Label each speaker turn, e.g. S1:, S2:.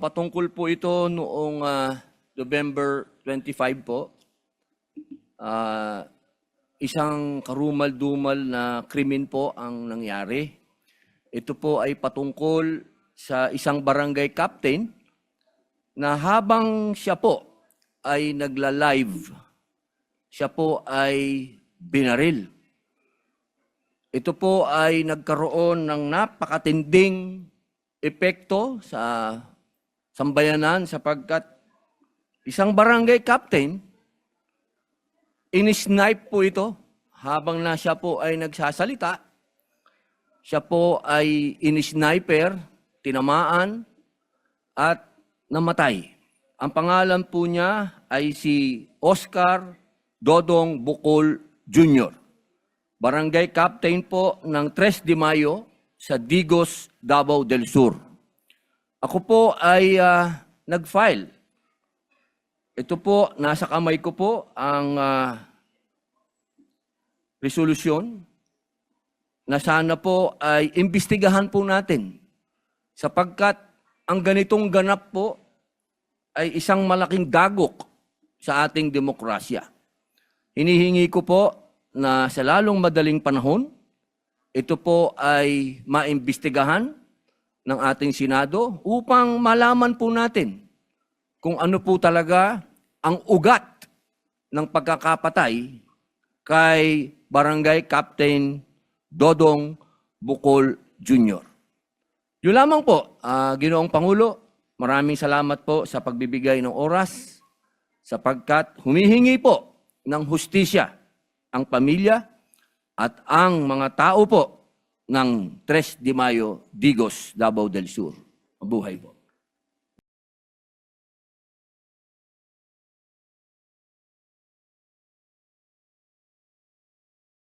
S1: Patungkol po ito noong November 25 po. Isang karumal-dumal na krimen po ang nangyari. Ito po ay patungkol sa isang barangay captain na habang siya po ay nagla-live, siya po ay binaril. Ito po ay nagkaroon ng napakatinding epekto sa sambayanan sapagkat isang barangay captain, in-snipe po ito habang na siya po ay nagsasalita. Siya po ay in-sniper, tinamaan at namatay. Ang pangalan po niya ay si Oscar Dodong Bucol Jr. Barangay captain po ng 3 de Mayo sa Digos, Davao del Sur. Ako po ay nag-file. Ito po, nasa kamay ko po ang resolusyon na sana po ay imbestigahan po natin sapagkat ang ganitong ganap po ay isang malaking dagok sa ating demokrasya. Hinihingi ko po na sa lalong madaling panahon, ito po ay maimbestigahan ng ating Senado upang malaman po natin kung ano po talaga ang ugat ng pagkakapatay kay Barangay Captain Dodong Bucol Jr. Yun lamang po, Ginoong Pangulo, maraming salamat po sa pagbibigay ng oras sapagkat humihingi po ng hustisya ang pamilya at ang mga tao po ng 3 de Mayo, Digos, Davao del Sur. Mabuhay po.